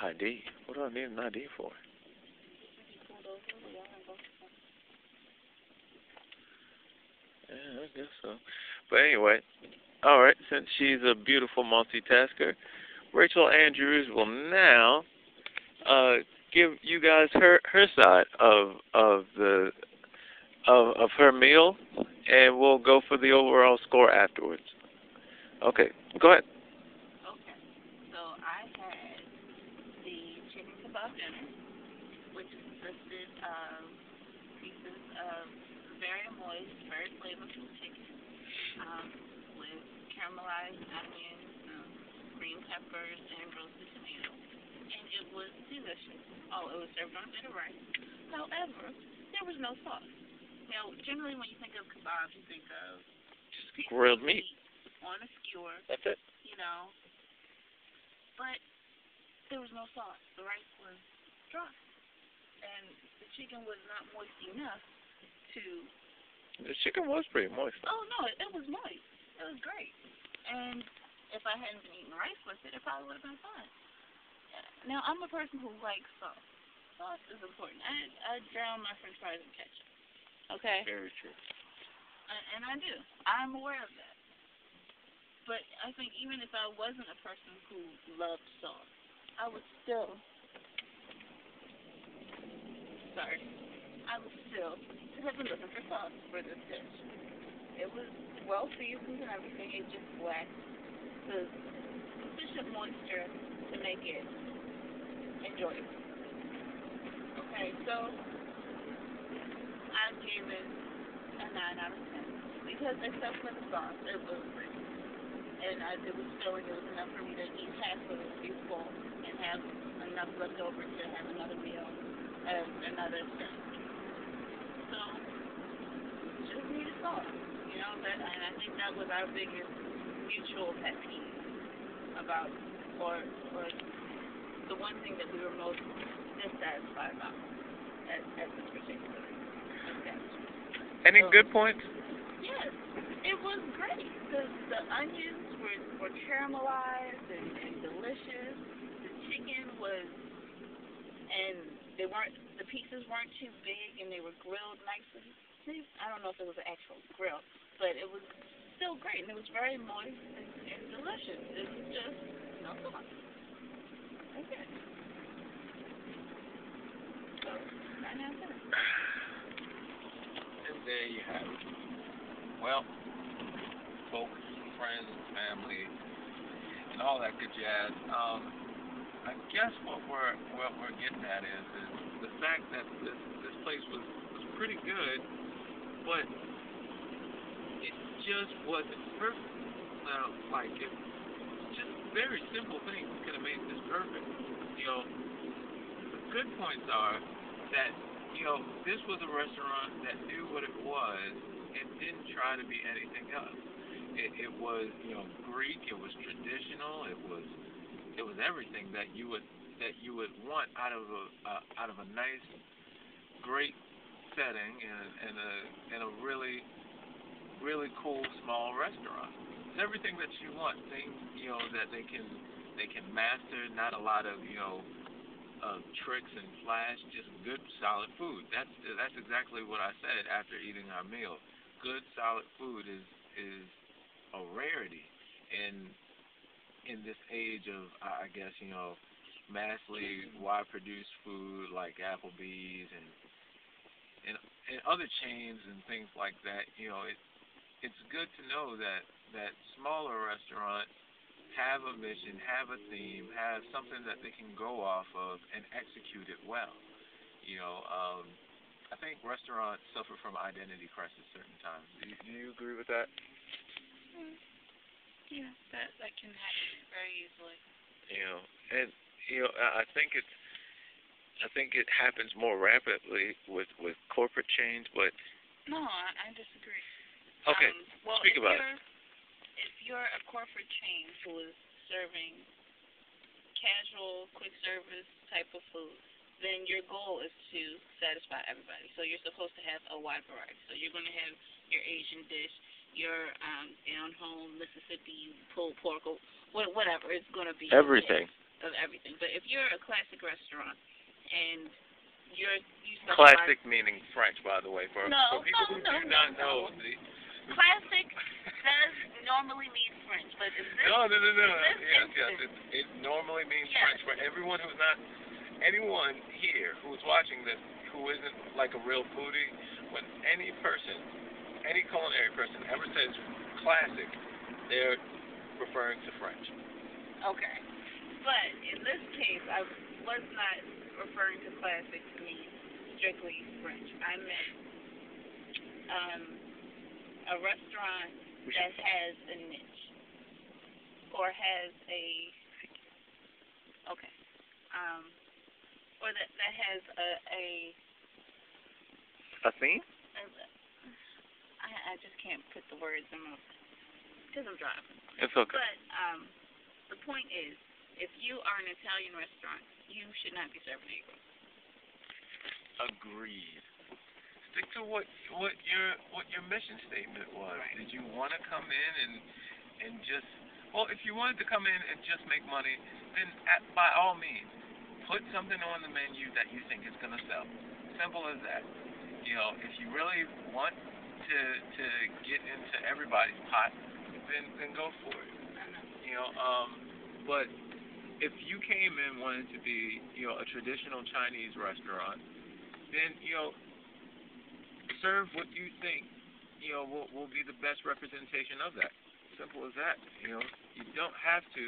ID? What do I need an ID for? Yeah, I guess so. But anyway, all right. Since she's a beautiful multitasker, Rachel Andrews will now give you guys her side of her meal, and we'll go for the overall score afterwards. Okay, go ahead. Okay. So I had the chicken kebab dinner, which consisted of pieces of very moist, very flavorful chicken um, with caramelized onions, green peppers, and roasted tomatoes. And it was delicious. Oh, it was served on a bit of rice. However, there was no sauce. Now, generally when you think of kebabs, you think of pieces Grilled of meat. on a skewer, That's it. you know, but there was no sauce. The rice was dry, and the chicken was not moist enough to. The chicken was pretty moist. Oh no, it was moist. It was great, and if I hadn't been eating rice with it, it probably would have been fine. Now I'm a person who likes sauce. Sauce is important. I drown my French fries in ketchup. Okay. Very true. And I do. I'm aware of that. But I think even if I wasn't a person who loved sauce, I would still. Sorry. I would still have been looking for sauce for this dish. It was well seasoned and everything. It just lacked the sufficient moisture to make it enjoyable. Okay, so I gave it a 9 out of 10 because except for the sauce, it was great. And it was filling. It was enough for me to eat half of a bowl and have enough left over to have another meal and another snack. So just needed sauce, you know. And I think that was our biggest mutual pet peeve about, or the one thing that we were most dissatisfied about at this particular establishment. Any good points? Yes, it was great. The onions were caramelized and delicious. The chicken was, and the pieces weren't too big, and they were grilled nicely. I don't know if it was an actual grill, but it was still great, and it was very moist and delicious. It was just no sauce. Okay. So, right now, and there you have it. Well, folks, friends, family, and all that good jazz. I guess what we're getting at is the fact that this place was pretty good, but it just wasn't perfect. Now, like just very simple things could have made this perfect. You know, the good points are that this was a restaurant that knew what it was and didn't try to be anything else. It was, Greek. It was traditional. It was everything that you would want out of a nice, great setting in a really, really cool small restaurant. It's everything that you want. Things that they can master. Not a lot of tricks and flash. Just good, solid food. That's exactly what I said after eating our meal. Good, solid food is a rarity in this age of, I guess, massively wide-produced food like Applebee's and other chains and things like that. It's good to know that smaller restaurants have a mission, have a theme, have something that they can go off of and execute it well. I think restaurants suffer from identity crisis certain times. Do you agree with that? Yeah, that can happen very easily. And I think it happens more rapidly with corporate chains, but no, I disagree. Okay, well, speak about it. If you're a corporate chain who is serving casual, quick service type of food, then your goal is to satisfy everybody. So you're supposed to have a wide variety. So you're going to have your Asian dish, your down home Mississippi pulled pork, whatever. It's going to be everything. of everything. But if you're a classic restaurant and you specialize. Classic meaning French, by the way, for people who do not know. Classic does normally mean French, but in this No. Yes. It normally means Yes. French for everyone who's not, anyone here who's watching this who isn't like a real foodie. When any person, any culinary person ever says classic, they're referring to French. Okay. But in this case, I was not referring to classic to mean strictly French. I meant a restaurant that has a niche or has a or that has a theme? I just can't put the words in my because I'm driving. It's okay. But the point is, if you are an Italian restaurant, you should not be serving Negro. Agreed. Stick to what your mission statement was. Right. Did you want to come in and just, well, if you wanted to come in and just make money, then by all means, put something on the menu that you think is going to sell. Simple as that. You know, if you really want to get into everybody's pot, then go for it. You know, but if you came in wanting to be, you know, a traditional Chinese restaurant, then, you know, serve what you think, you know, will be the best representation of that. Simple as that. You know, you don't have to,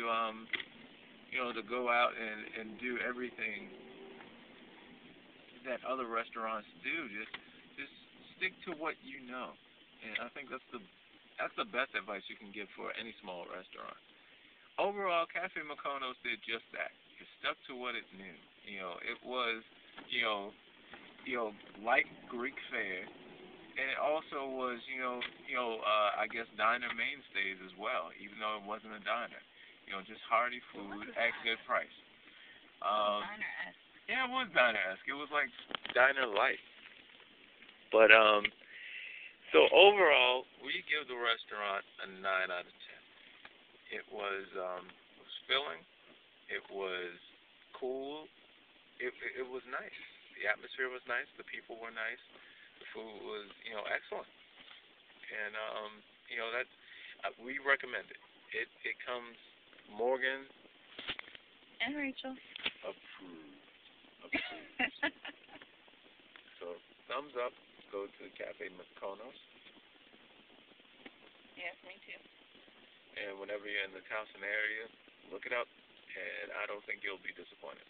you know, to go out and do everything that other restaurants do. Just stick to what you know. And I think that's the best advice you can give for any small restaurant. Overall, Cafe Mykonos did just that. It stuck to what it knew. You know, it was, you know, like Greek fare, and it also was, I guess diner mainstays as well, even though it wasn't a diner. You know, just hearty food at good price. Diner-esque. Yeah, it was diner-esque. It was like diner light. But so overall, we give the restaurant a 9 out of 10. It was filling. It was cool. It was nice. The atmosphere was nice. The people were nice. The food was, you know, excellent. And that we recommend it. It comes Morgan And Rachel. approved. So thumbs up. Go to Cafe Mykonos. Yes, me too. And whenever you're in the Towson area, look it up, and I don't think you'll be disappointed.